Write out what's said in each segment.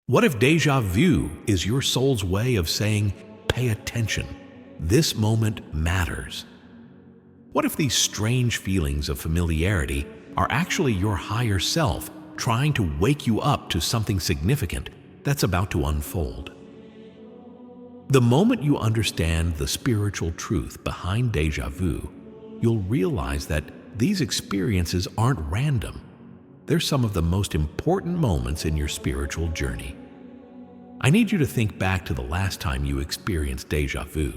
What if déjà vu is your soul's way of saying, pay attention, this moment matters? What if these strange feelings of familiarity are actually your higher self trying to wake you up to something significant that's about to unfold? The moment you understand the spiritual truth behind déjà vu, you'll realize that these experiences aren't random. They're some of the most important moments in your spiritual journey. I need you to think back to the last time you experienced déjà vu.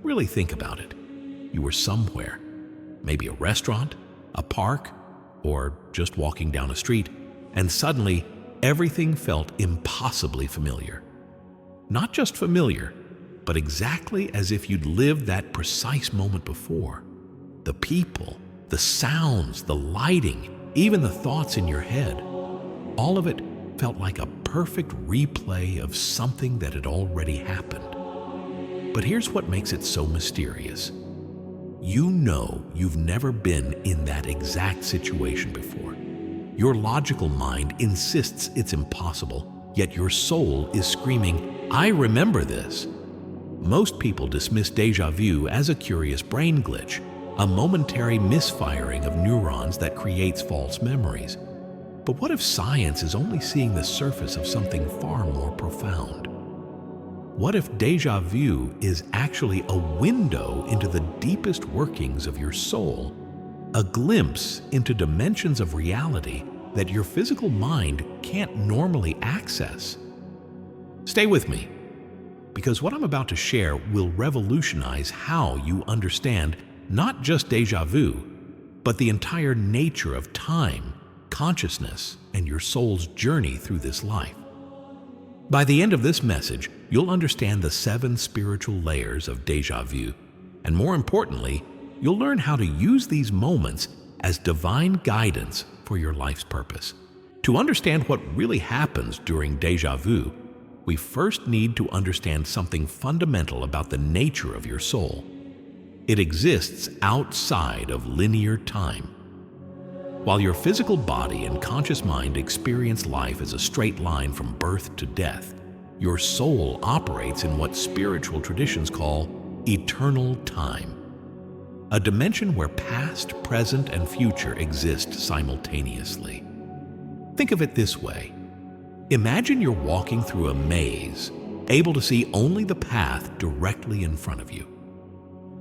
Really think about it. You were somewhere, maybe a restaurant, a park, or just walking down a street, and suddenly everything felt impossibly familiar. Not just familiar, but exactly as if you'd lived that precise moment before. The people, the sounds, the lighting, even the thoughts in your head, all of it felt like a perfect replay of something that had already happened. But here's what makes it so mysterious. You know you've never been in that exact situation before. Your logical mind insists it's impossible, yet your soul is screaming, I remember this. Most people dismiss déjà vu as a curious brain glitch, a momentary misfiring of neurons that creates false memories. But what if science is only seeing the surface of something far more profound? What if déjà vu is actually a window into the deepest workings of your soul, a glimpse into dimensions of reality that your physical mind can't normally access? Stay with me, because what I'm about to share will revolutionize how you understand not just déjà vu, but the entire nature of time, consciousness, and your soul's journey through this life. By the end of this message, you'll understand the 7 spiritual layers of déjà vu, and more importantly, you'll learn how to use these moments as divine guidance for your life's purpose. To understand what really happens during déjà vu, we first need to understand something fundamental about the nature of your soul. It exists outside of linear time. While your physical body and conscious mind experience life as a straight line from birth to death, your soul operates in what spiritual traditions call eternal time, a dimension where past, present, and future exist simultaneously. Think of it this way. Imagine you're walking through a maze, able to see only the path directly in front of you.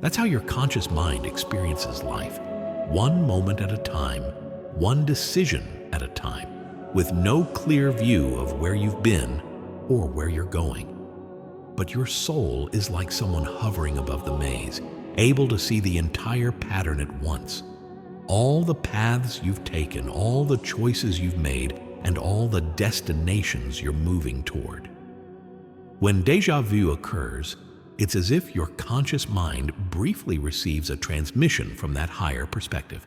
That's how your conscious mind experiences life, one moment at a time, one decision at a time, with no clear view of where you've been or where you're going. But your soul is like someone hovering above the maze, able to see the entire pattern at once. All the paths you've taken, all the choices you've made, and all the destinations you're moving toward. When déjà vu occurs, it's as if your conscious mind briefly receives a transmission from that higher perspective.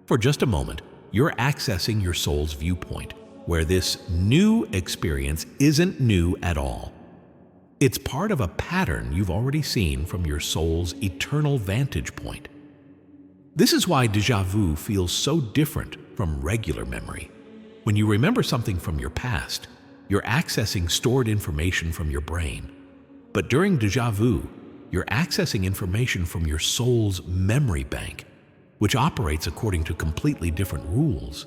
For just a moment, you're accessing your soul's viewpoint, where this new experience isn't new at all. It's part of a pattern you've already seen from your soul's eternal vantage point. This is why déjà vu feels so different from regular memory. When you remember something from your past, you're accessing stored information from your brain. But during déjà vu, you're accessing information from your soul's memory bank, which operates according to completely different rules.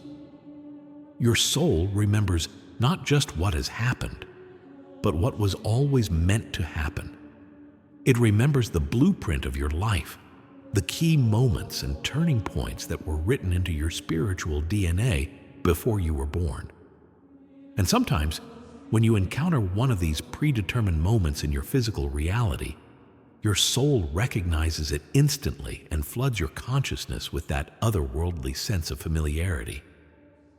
Your soul remembers not just what has happened, but what was always meant to happen. It remembers the blueprint of your life, the key moments and turning points that were written into your spiritual DNA before you were born. And sometimes, when you encounter one of these predetermined moments in your physical reality, your soul recognizes it instantly and floods your consciousness with that otherworldly sense of familiarity.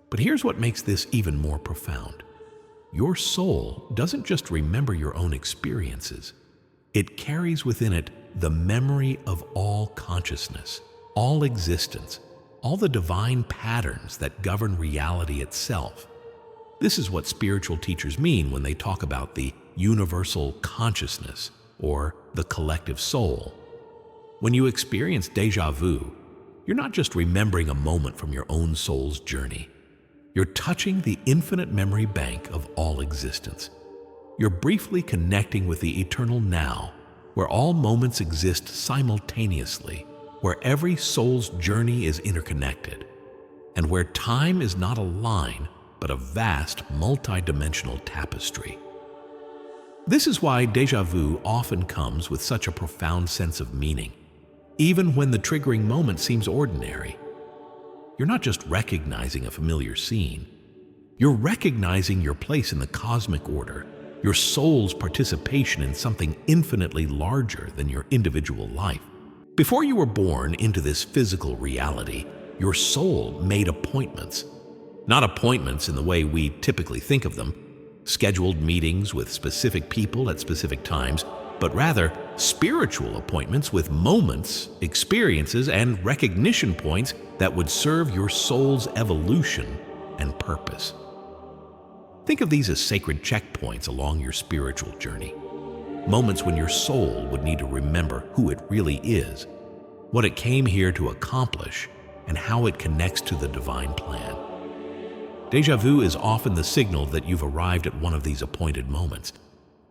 But here's what makes this even more profound. Your soul doesn't just remember your own experiences. It carries within it the memory of all consciousness, all existence, all the divine patterns that govern reality itself. This is what spiritual teachers mean when they talk about the universal consciousness or the collective soul. When you experience déjà vu, you're not just remembering a moment from your own soul's journey. You're touching the infinite memory bank of all existence. You're briefly connecting with the eternal now, where all moments exist simultaneously, where every soul's journey is interconnected, and where time is not a line, but a vast, multi-dimensional tapestry. This is why déjà vu often comes with such a profound sense of meaning, even when the triggering moment seems ordinary. You're not just recognizing a familiar scene. You're recognizing your place in the cosmic order, your soul's participation in something infinitely larger than your individual life. Before you were born into this physical reality, your soul made appointments. Not appointments in the way we typically think of them, scheduled meetings with specific people at specific times, but rather spiritual appointments with moments, experiences, and recognition points that would serve your soul's evolution and purpose. Think of these as sacred checkpoints along your spiritual journey. Moments when your soul would need to remember who it really is, what it came here to accomplish, and how it connects to the divine plan. Déjà vu is often the signal that you've arrived at one of these appointed moments.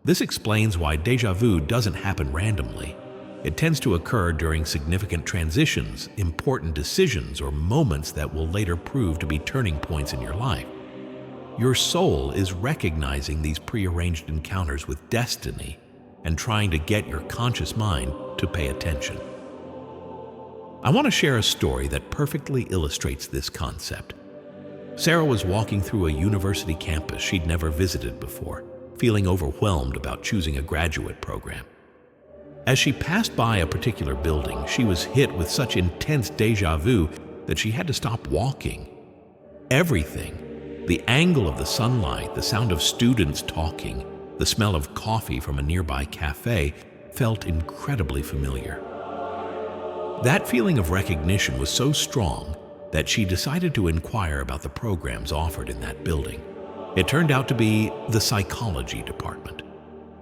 This explains why déjà vu doesn't happen randomly. It tends to occur during significant transitions, important decisions, or moments that will later prove to be turning points in your life. Your soul is recognizing these prearranged encounters with destiny and trying to get your conscious mind to pay attention. I want to share a story that perfectly illustrates this concept. Sarah was walking through a university campus she'd never visited before, feeling overwhelmed about choosing a graduate program. As she passed by a particular building, she was hit with such intense déjà vu that she had to stop walking. Everything, the angle of the sunlight, the sound of students talking, the smell of coffee from a nearby cafe, felt incredibly familiar. That feeling of recognition was so strong that she decided to inquire about the programs offered in that building. It turned out to be the psychology department.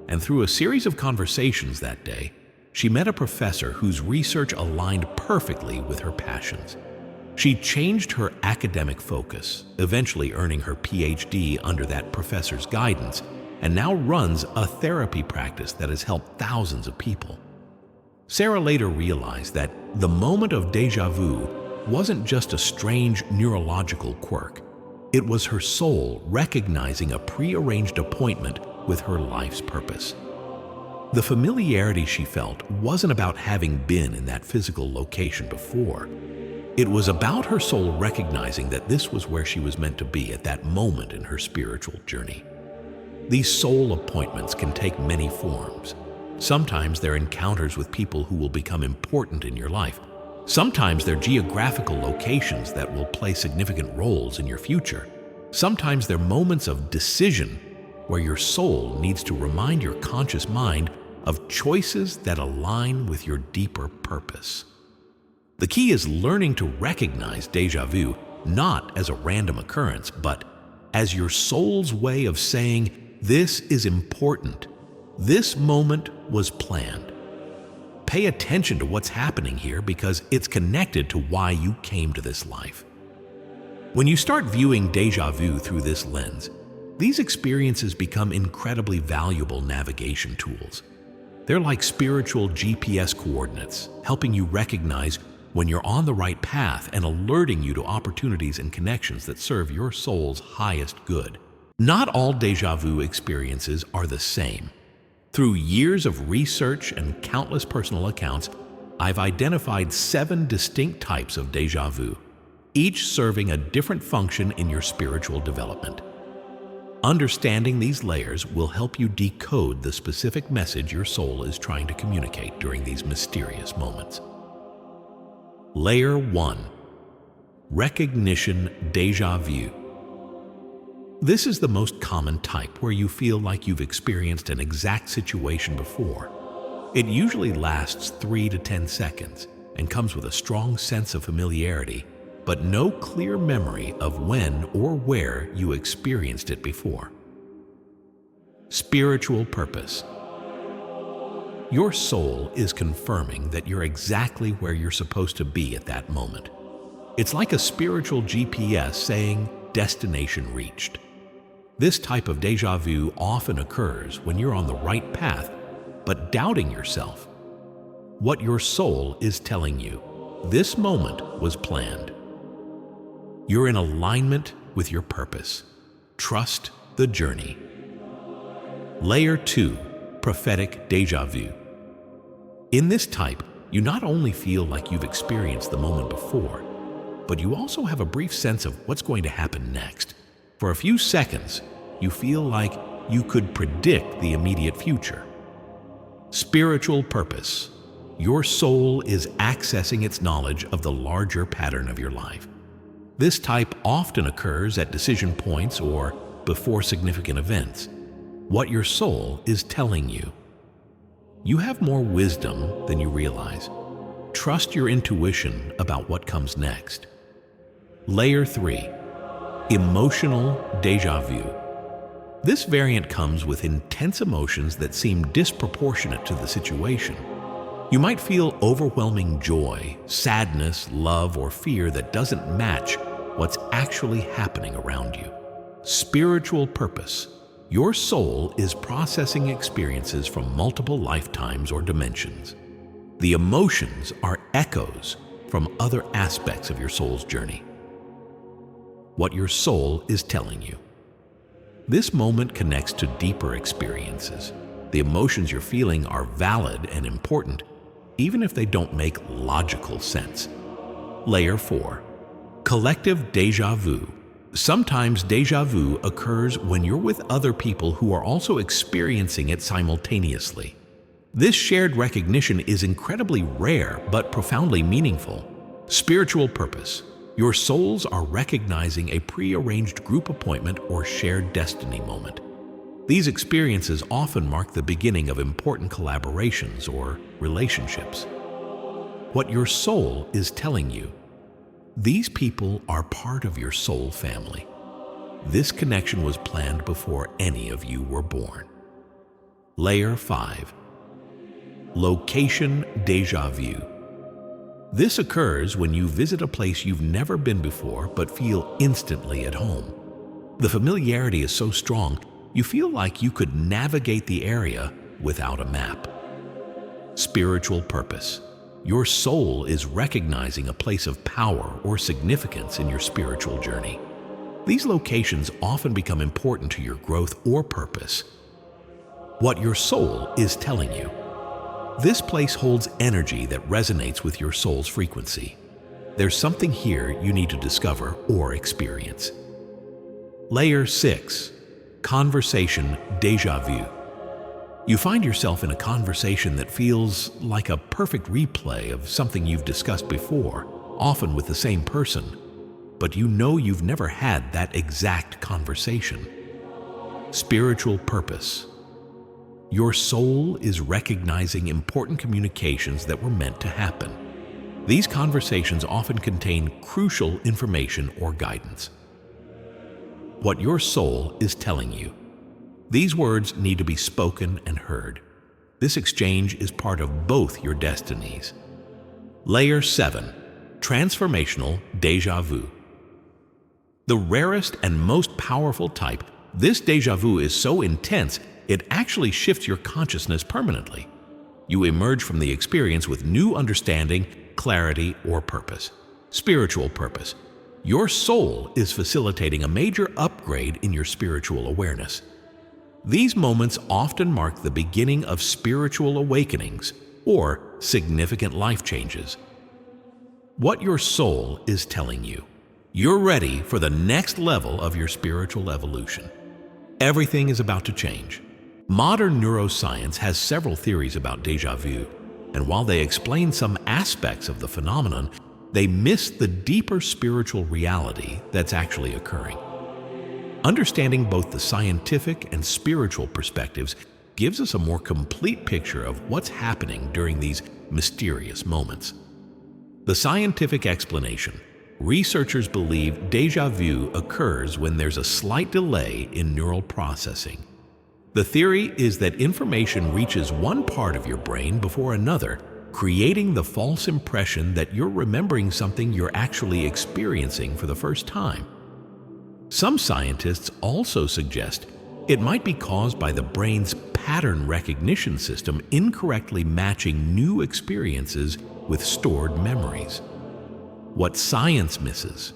And through a series of conversations that day, she met a professor whose research aligned perfectly with her passions. She changed her academic focus, eventually earning her PhD under that professor's guidance, and now runs a therapy practice that has helped thousands of people. Sarah later realized that the moment of déjà vu wasn't just a strange neurological quirk. It was her soul recognizing a prearranged appointment with her life's purpose. The familiarity she felt wasn't about having been in that physical location before. It was about her soul recognizing that this was where she was meant to be at that moment in her spiritual journey. These soul appointments can take many forms. Sometimes they're encounters with people who will become important in your life. Sometimes they're geographical locations that will play significant roles in your future. Sometimes they're moments of decision where your soul needs to remind your conscious mind of choices that align with your deeper purpose. The key is learning to recognize déjà vu not as a random occurrence, but as your soul's way of saying, "This is important. This moment was planned." Pay attention to what's happening here because it's connected to why you came to this life. When you start viewing déjà vu through this lens, these experiences become incredibly valuable navigation tools. They're like spiritual GPS coordinates, helping you recognize when you're on the right path and alerting you to opportunities and connections that serve your soul's highest good. Not all déjà vu experiences are the same. Through years of research and countless personal accounts, I've identified 7 distinct types of déjà vu, each serving a different function in your spiritual development. Understanding these layers will help you decode the specific message your soul is trying to communicate during these mysterious moments. Layer 1. Recognition déjà vu. This is the most common type where you feel like you've experienced an exact situation before. It usually lasts 3 to 10 seconds and comes with a strong sense of familiarity, but no clear memory of when or where you experienced it before. Spiritual purpose. Your soul is confirming that you're exactly where you're supposed to be at that moment. It's like a spiritual GPS saying, destination reached. This type of déjà vu often occurs when you're on the right path, but doubting yourself. What your soul is telling you, this moment was planned. You're in alignment with your purpose. Trust the journey. Layer 2, prophetic déjà vu. In this type, you not only feel like you've experienced the moment before, but you also have a brief sense of what's going to happen next. For a few seconds, you feel like you could predict the immediate future. Spiritual purpose. Your soul is accessing its knowledge of the larger pattern of your life. This type often occurs at decision points or before significant events. What your soul is telling you. You have more wisdom than you realize. Trust your intuition about what comes next. Layer 3, emotional déjà vu. This variant comes with intense emotions that seem disproportionate to the situation. You might feel overwhelming joy, sadness, love, or fear that doesn't match what's actually happening around you. Spiritual purpose. Your soul is processing experiences from multiple lifetimes or dimensions. The emotions are echoes from other aspects of your soul's journey. What your soul is telling you. This moment connects to deeper experiences. The emotions you're feeling are valid and important, even if they don't make logical sense. Layer 4, collective déjà vu. Sometimes déjà vu occurs when you're with other people who are also experiencing it simultaneously. This shared recognition is incredibly rare but profoundly meaningful. Spiritual purpose. Your souls are recognizing a prearranged group appointment or shared destiny moment. These experiences often mark the beginning of important collaborations or relationships. What your soul is telling you. These people are part of your soul family. This connection was planned before any of you were born. Layer 5, location déjà vu. This occurs when you visit a place you've never been before but feel instantly at home. The familiarity is so strong, you feel like you could navigate the area without a map. Spiritual purpose. Your soul is recognizing a place of power or significance in your spiritual journey. These locations often become important to your growth or purpose. What your soul is telling you. This place holds energy that resonates with your soul's frequency. There's something here you need to discover or experience. Layer 6, conversation déjà vu. You find yourself in a conversation that feels like a perfect replay of something you've discussed before, often with the same person, but you know you've never had that exact conversation. Spiritual purpose. Your soul is recognizing important communications that were meant to happen. These conversations often contain crucial information or guidance. What your soul is telling you. These words need to be spoken and heard. This exchange is part of both your destinies. Layer 7, transformational déjà vu. The rarest and most powerful type, this déjà vu is so intense it actually shifts your consciousness permanently. You emerge from the experience with new understanding, clarity, or purpose. Spiritual purpose. Your soul is facilitating a major upgrade in your spiritual awareness. These moments often mark the beginning of spiritual awakenings or significant life changes. What your soul is telling you. You're ready for the next level of your spiritual evolution. Everything is about to change. Modern neuroscience has several theories about déjà vu, and while they explain some aspects of the phenomenon, they miss the deeper spiritual reality that's actually occurring. Understanding both the scientific and spiritual perspectives gives us a more complete picture of what's happening during these mysterious moments. The scientific explanation. Researchers believe déjà vu occurs when there's a slight delay in neural processing. The theory is that information reaches one part of your brain before another, creating the false impression that you're remembering something you're actually experiencing for the first time. Some scientists also suggest it might be caused by the brain's pattern recognition system incorrectly matching new experiences with stored memories. What science misses.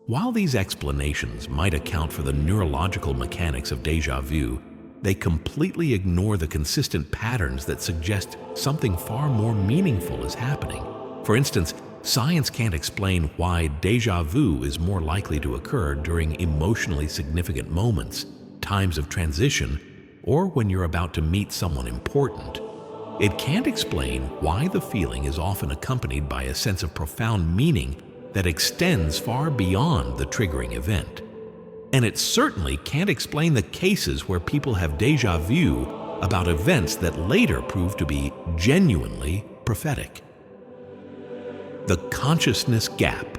While these explanations might account for the neurological mechanics of déjà vu, they completely ignore the consistent patterns that suggest something far more meaningful is happening. For instance, science can't explain why déjà vu is more likely to occur during emotionally significant moments, times of transition, or when you're about to meet someone important. It can't explain why the feeling is often accompanied by a sense of profound meaning that extends far beyond the triggering event. And it certainly can't explain the cases where people have déjà vu about events that later prove to be genuinely prophetic. The consciousness gap.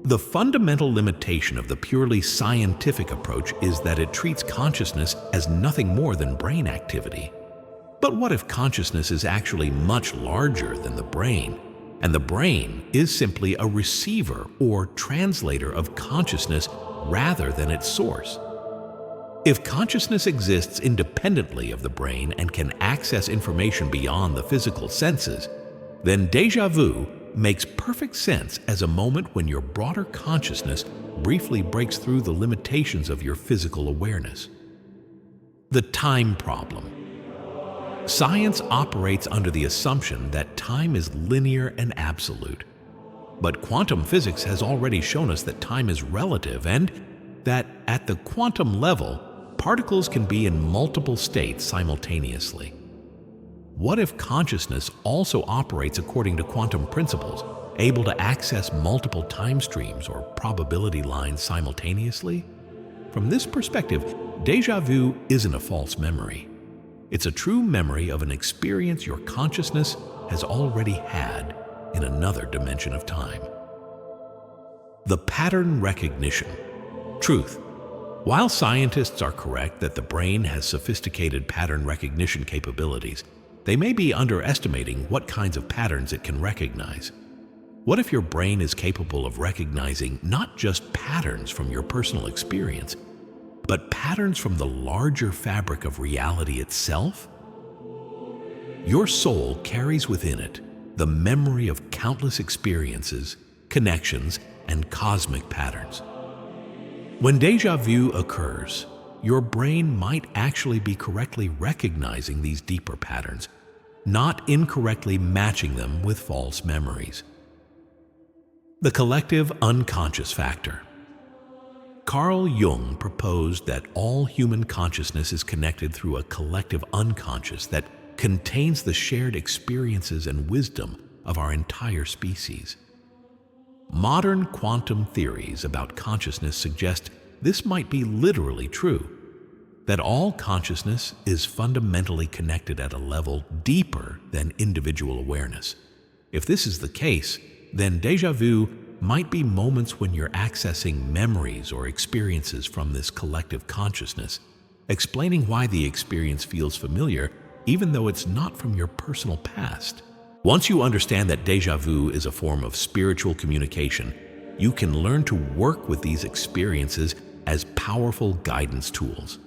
The fundamental limitation of the purely scientific approach is that it treats consciousness as nothing more than brain activity. But what if consciousness is actually much larger than the brain, and the brain is simply a receiver or translator of consciousness rather than its source? If consciousness exists independently of the brain and can access information beyond the physical senses, then déjà vu makes perfect sense as a moment when your broader consciousness briefly breaks through the limitations of your physical awareness. The time problem. Science operates under the assumption that time is linear and absolute. But quantum physics has already shown us that time is relative and that at the quantum level, particles can be in multiple states simultaneously. What if consciousness also operates according to quantum principles, able to access multiple time streams or probability lines simultaneously? From this perspective, déjà vu isn't a false memory. It's a true memory of an experience your consciousness has already had in another dimension of time. The pattern recognition. Truth. While scientists are correct that the brain has sophisticated pattern recognition capabilities, they may be underestimating what kinds of patterns it can recognize. What if your brain is capable of recognizing not just patterns from your personal experience, but patterns from the larger fabric of reality itself? Your soul carries within it the memory of countless experiences, connections, and cosmic patterns. When déjà vu occurs, your brain might actually be correctly recognizing these deeper patterns, not incorrectly matching them with false memories. The collective unconscious factor. Carl Jung proposed that all human consciousness is connected through a collective unconscious that contains the shared experiences and wisdom of our entire species. Modern quantum theories about consciousness suggest this might be literally true, that all consciousness is fundamentally connected at a level deeper than individual awareness. If this is the case, then déjà vu might be moments when you're accessing memories or experiences from this collective consciousness, explaining why the experience feels familiar even though it's not from your personal past. Once you understand that déjà vu is a form of spiritual communication, you can learn to work with these experiences as powerful guidance tools.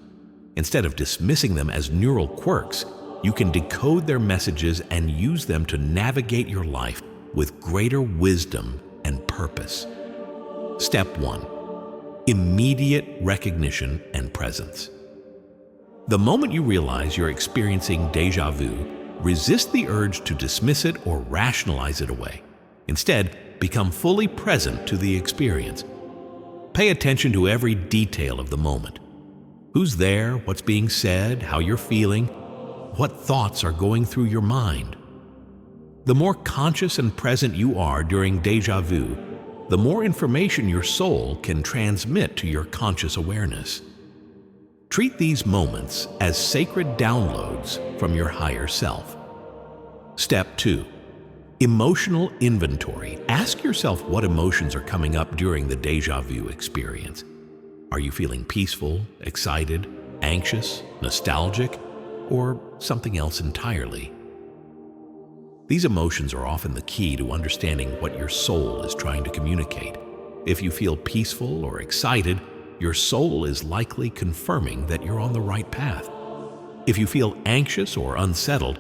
Instead of dismissing them as neural quirks, you can decode their messages and use them to navigate your life with greater wisdom and purpose. Step 1. Immediate recognition and presence. The moment you realize you're experiencing déjà vu, resist the urge to dismiss it or rationalize it away. Instead, become fully present to the experience. Pay attention to every detail of the moment. Who's there, what's being said, how you're feeling, what thoughts are going through your mind. The more conscious and present you are during déjà vu, the more information your soul can transmit to your conscious awareness. Treat these moments as sacred downloads from your higher self. Step 2. Emotional inventory. Ask yourself what emotions are coming up during the déjà vu experience. Are you feeling peaceful, excited, anxious, nostalgic, or something else entirely? These emotions are often the key to understanding what your soul is trying to communicate. If you feel peaceful or excited, your soul is likely confirming that you're on the right path. If you feel anxious or unsettled,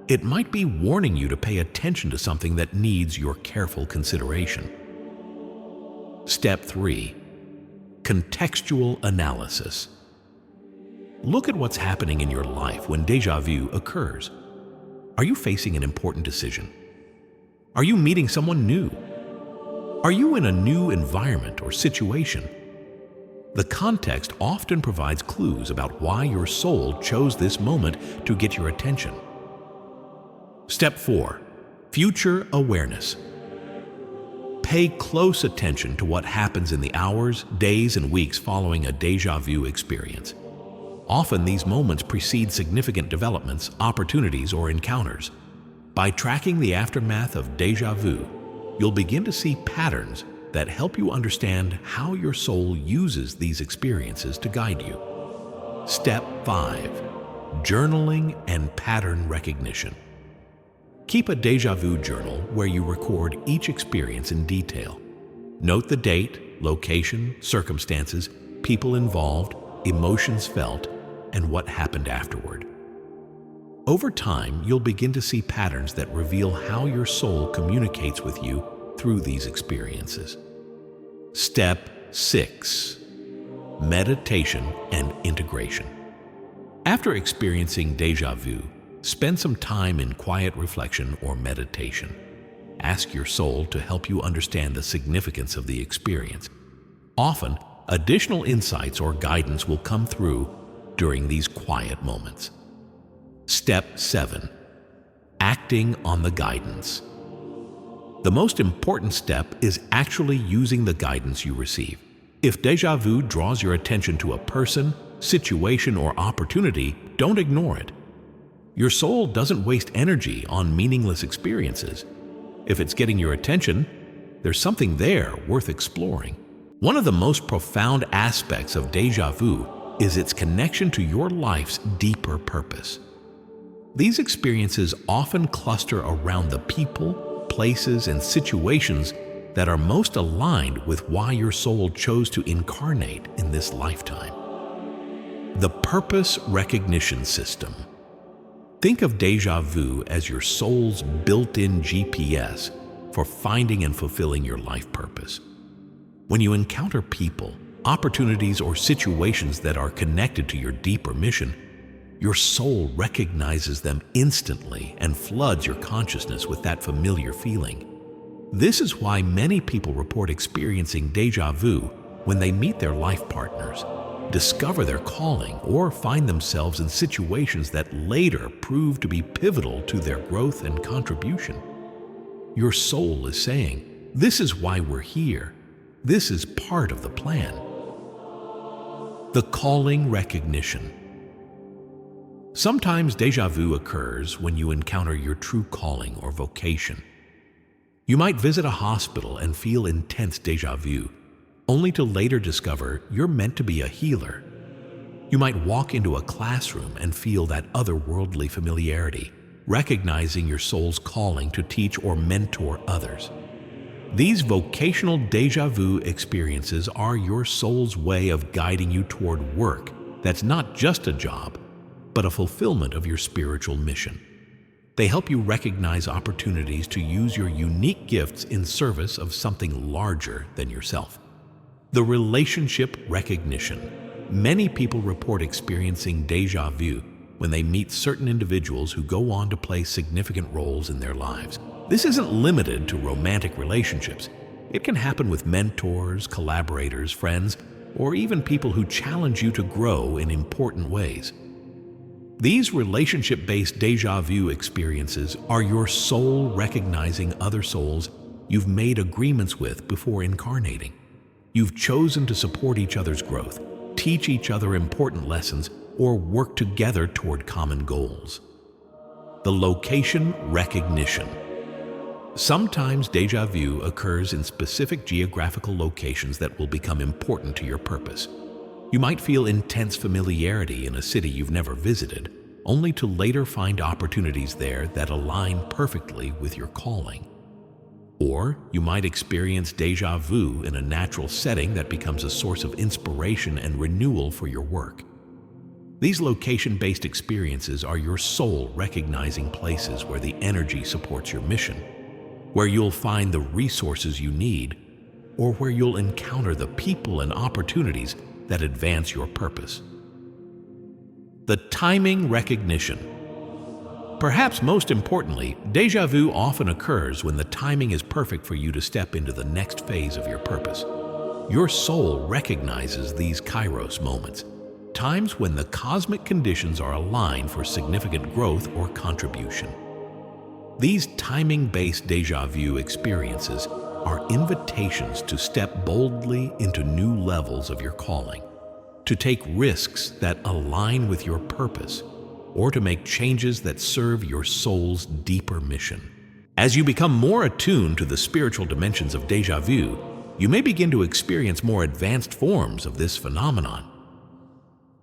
it might be warning you to pay attention to something that needs your careful consideration. Step 3. Contextual analysis. Look at what's happening in your life when déjà vu occurs. Are you facing an important decision? Are you meeting someone new? Are you in a new environment or situation? The context often provides clues about why your soul chose this moment to get your attention. Step 4. Future awareness. Pay close attention to what happens in the hours, days, and weeks following a déjà vu experience. Often these moments precede significant developments, opportunities, or encounters. By tracking the aftermath of déjà vu, you'll begin to see patterns that help you understand how your soul uses these experiences to guide you. Step 5. Journaling and pattern recognition. Keep a déjà vu journal where you record each experience in detail. Note the date, location, circumstances, people involved, emotions felt, and what happened afterward. Over time, you'll begin to see patterns that reveal how your soul communicates with you through these experiences. Step 6. Meditation and integration. After experiencing déjà vu, spend some time in quiet reflection or meditation. Ask your soul to help you understand the significance of the experience. Often, additional insights or guidance will come through during these quiet moments. Step 7. Acting on the guidance. The most important step is actually using the guidance you receive. If déjà vu draws your attention to a person, situation, or opportunity, don't ignore it. Your soul doesn't waste energy on meaningless experiences. If it's getting your attention, there's something there worth exploring. One of the most profound aspects of déjà vu is its connection to your life's deeper purpose. These experiences often cluster around the people, places, and situations that are most aligned with why your soul chose to incarnate in this lifetime. The purpose recognition system. Think of déjà vu as your soul's built-in GPS for finding and fulfilling your life purpose. When you encounter people, opportunities, or situations that are connected to your deeper mission, your soul recognizes them instantly and floods your consciousness with that familiar feeling. This is why many people report experiencing déjà vu when they meet their life partners, discover their calling, or find themselves in situations that later prove to be pivotal to their growth and contribution. Your soul is saying, "This is why we're here. This is part of the plan." The calling recognition. Sometimes déjà vu occurs when you encounter your true calling or vocation. You might visit a hospital and feel intense déjà vu, only to later discover you're meant to be a healer. You might walk into a classroom and feel that otherworldly familiarity, recognizing your soul's calling to teach or mentor others. These vocational déjà vu experiences are your soul's way of guiding you toward work that's not just a job, but a fulfillment of your spiritual mission. They help you recognize opportunities to use your unique gifts in service of something larger than yourself. The relationship recognition. Many people report experiencing déjà vu when they meet certain individuals who go on to play significant roles in their lives. This isn't limited to romantic relationships. It can happen with mentors, collaborators, friends, or even people who challenge you to grow in important ways. These relationship-based déjà vu experiences are your soul recognizing other souls you've made agreements with before incarnating. You've chosen to support each other's growth, teach each other important lessons, or work together toward common goals. The location recognition. Sometimes déjà vu occurs in specific geographical locations that will become important to your purpose. You might feel intense familiarity in a city you've never visited, only to later find opportunities there that align perfectly with your calling. Or you might experience déjà vu in a natural setting that becomes a source of inspiration and renewal for your work. These location-based experiences are your soul recognizing places where the energy supports your mission, where you'll find the resources you need, or where you'll encounter the people and opportunities that advance your purpose. The timing recognition. Perhaps most importantly, déjà vu often occurs when the timing is perfect for you to step into the next phase of your purpose. Your soul recognizes these kairos moments, times when the cosmic conditions are aligned for significant growth or contribution. These timing-based déjà vu experiences are invitations to step boldly into new levels of your calling, to take risks that align with your purpose, or to make changes that serve your soul's deeper mission. As you become more attuned to the spiritual dimensions of déjà vu, you may begin to experience more advanced forms of this phenomenon.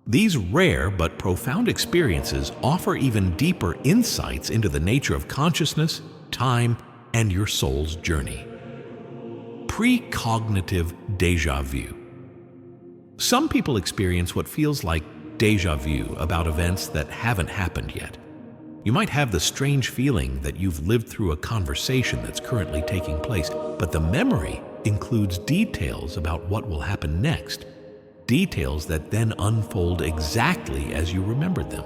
These rare but profound experiences offer even deeper insights into the nature of consciousness, time, and your soul's journey. Precognitive déjà vu. Some people experience what feels like déjà vu about events that haven't happened yet. You might have the strange feeling that you've lived through a conversation that's currently taking place, but the memory includes details about what will happen next, details that then unfold exactly as you remembered them.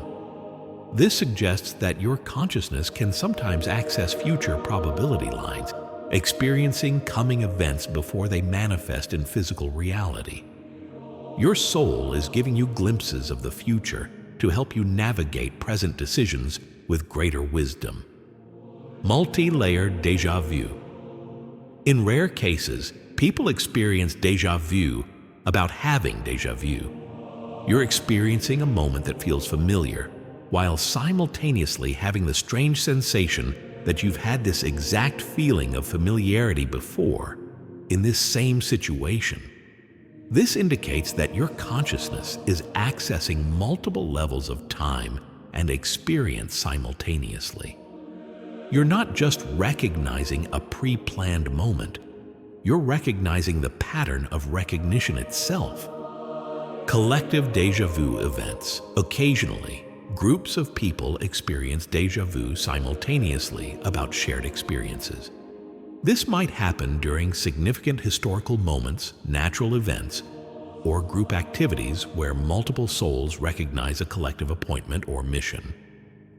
This suggests that your consciousness can sometimes access future probability lines, experiencing coming events before they manifest in physical reality. Your soul is giving you glimpses of the future to help you navigate present decisions with greater wisdom. Multi-layered déjà vu. In rare cases, people experience déjà vu about having déjà vu. You're experiencing a moment that feels familiar, while simultaneously having the strange sensation that you've had this exact feeling of familiarity before in this same situation. This indicates that your consciousness is accessing multiple levels of time and experience simultaneously. You're not just recognizing a pre-planned moment, you're recognizing the pattern of recognition itself. Collective déjà vu events. Occasionally, groups of people experience déjà vu simultaneously about shared experiences. This might happen during significant historical moments, natural events, or group activities where multiple souls recognize a collective appointment or mission.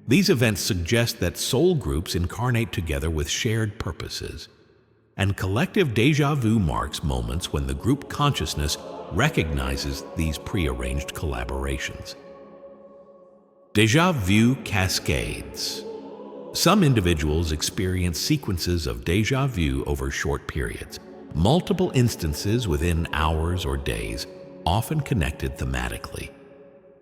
These events suggest that soul groups incarnate together with shared purposes, and collective déjà vu marks moments when the group consciousness recognizes these prearranged collaborations. Déjà vu cascades. Some individuals experience sequences of déjà vu over short periods, multiple instances within hours or days, often connected thematically.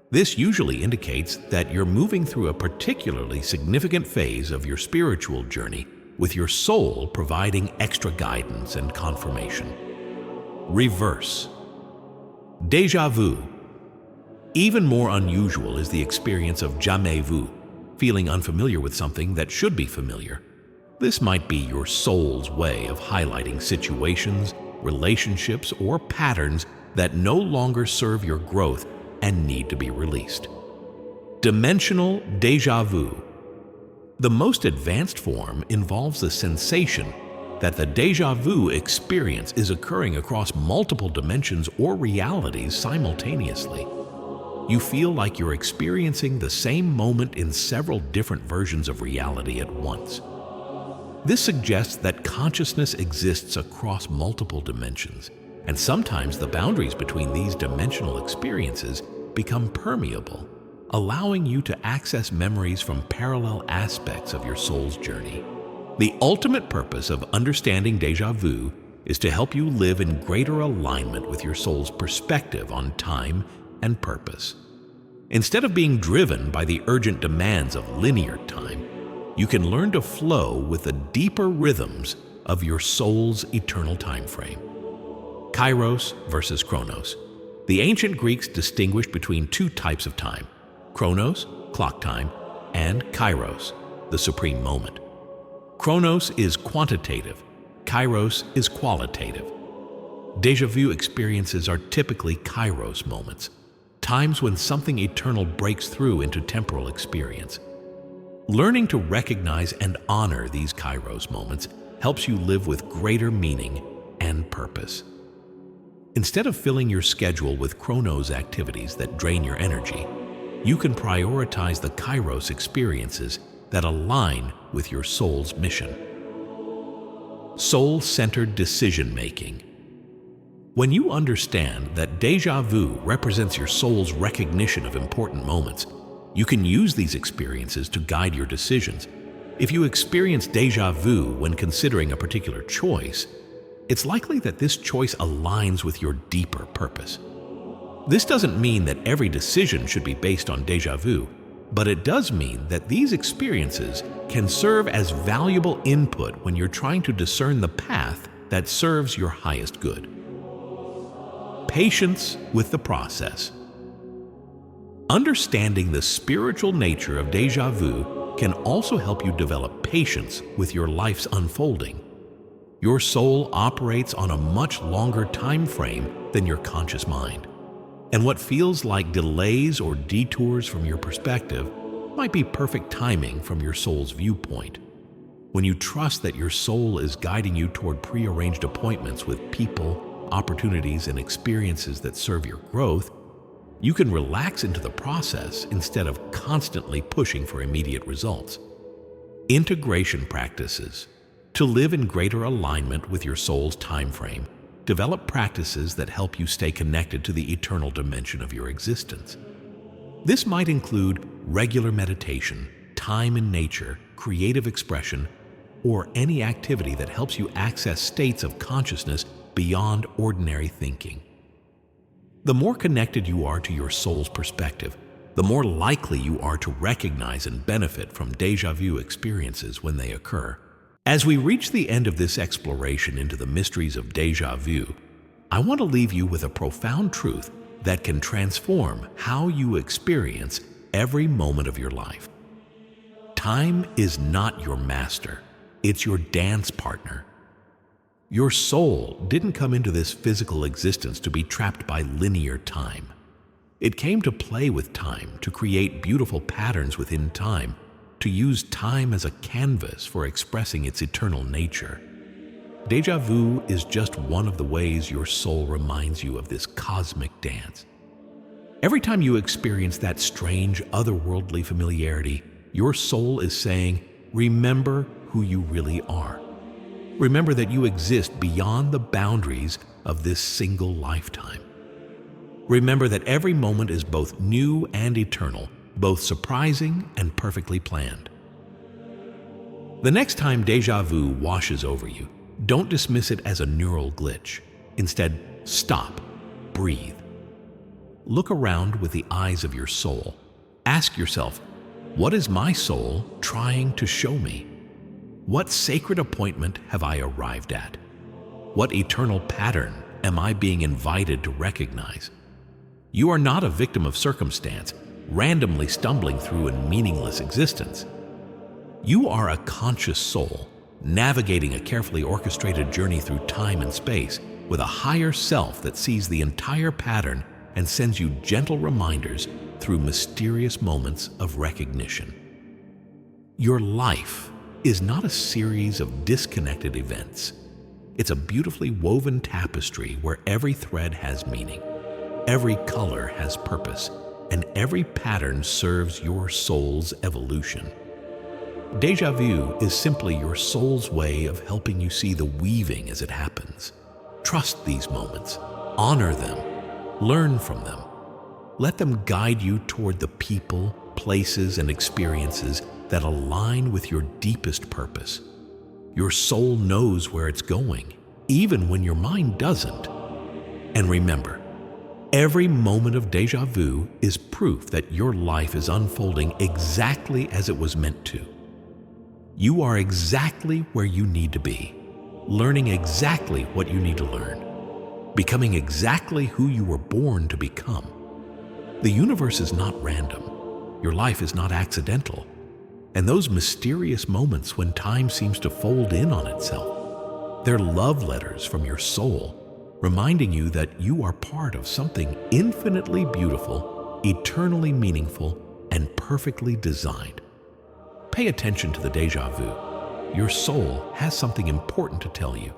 This usually indicates that you're moving through a particularly significant phase of your spiritual journey, with your soul providing extra guidance and confirmation. Reverse. Déjà vu. Even more unusual is the experience of jamais vu, feeling unfamiliar with something that should be familiar. This might be your soul's way of highlighting situations, relationships, or patterns that no longer serve your growth and need to be released. Dimensional déjà vu. The most advanced form involves the sensation that the déjà vu experience is occurring across multiple dimensions or realities simultaneously. You feel like you're experiencing the same moment in several different versions of reality at once. This suggests that consciousness exists across multiple dimensions, and sometimes the boundaries between these dimensional experiences become permeable, allowing you to access memories from parallel aspects of your soul's journey. The ultimate purpose of understanding déjà vu is to help you live in greater alignment with your soul's perspective on time and purpose. Instead of being driven by the urgent demands of linear time, you can learn to flow with the deeper rhythms of your soul's eternal time frame. Kairos versus Chronos. The ancient Greeks distinguished between two types of time: Chronos, clock time, and Kairos, the supreme moment. Chronos is quantitative, Kairos is qualitative. Déjà vu experiences are typically Kairos moments, times when something eternal breaks through into temporal experience. Learning to recognize and honor these Kairos moments helps you live with greater meaning and purpose. Instead of filling your schedule with Chronos activities that drain your energy, you can prioritize the Kairos experiences that align with your soul's mission. Soul-centered decision-making. When you understand that déjà vu represents your soul's recognition of important moments, you can use these experiences to guide your decisions. If you experience déjà vu when considering a particular choice, it's likely that this choice aligns with your deeper purpose. This doesn't mean that every decision should be based on déjà vu, but it does mean that these experiences can serve as valuable input when you're trying to discern the path that serves your highest good. Patience with the process. Understanding the spiritual nature of déjà vu can also help you develop patience with your life's unfolding. Your soul operates on a much longer time frame than your conscious mind, and what feels like delays or detours from your perspective might be perfect timing from your soul's viewpoint. When you trust that your soul is guiding you toward prearranged appointments with people, opportunities, and experiences that serve your growth, you can relax into the process instead of constantly pushing for immediate results. Integration practices. To live in greater alignment with your soul's time frame, develop practices that help you stay connected to the eternal dimension of your existence. This might include regular meditation, time in nature, creative expression, or any activity that helps you access states of consciousness beyond ordinary thinking. The more connected you are to your soul's perspective, the more likely you are to recognize and benefit from déjà vu experiences when they occur. As we reach the end of this exploration into the mysteries of déjà vu, I want to leave you with a profound truth that can transform how you experience every moment of your life. Time is not your master, it's your dance partner. Your soul didn't come into this physical existence to be trapped by linear time. It came to play with time, to create beautiful patterns within time, to use time as a canvas for expressing its eternal nature. Déjà vu is just one of the ways your soul reminds you of this cosmic dance. Every time you experience that strange, otherworldly familiarity, your soul is saying, remember who you really are. Remember that you exist beyond the boundaries of this single lifetime. Remember that every moment is both new and eternal, both surprising and perfectly planned. The next time déjà vu washes over you, don't dismiss it as a neural glitch. Instead, stop, breathe. Look around with the eyes of your soul. Ask yourself, what is my soul trying to show me? What sacred appointment have I arrived at? What eternal pattern am I being invited to recognize? You are not a victim of circumstance, randomly stumbling through a meaningless existence. You are a conscious soul, navigating a carefully orchestrated journey through time and space with a higher self that sees the entire pattern and sends you gentle reminders through mysterious moments of recognition. Your life is not a series of disconnected events. It's a beautifully woven tapestry where every thread has meaning, every color has purpose, and every pattern serves your soul's evolution. Déjà vu is simply your soul's way of helping you see the weaving as it happens. Trust these moments, honor them, learn from them. Let them guide you toward the people, places, and experiences that align with your deepest purpose. Your soul knows where it's going, even when your mind doesn't. And remember, every moment of déjà vu is proof that your life is unfolding exactly as it was meant to. You are exactly where you need to be, learning exactly what you need to learn, becoming exactly who you were born to become. The universe is not random. Your life is not accidental. And those mysterious moments when time seems to fold in on itself, They're love letters from your soul, reminding you that you are part of something infinitely beautiful, eternally meaningful, and perfectly designed. Pay attention to the déjà vu. Your soul has something important to tell you.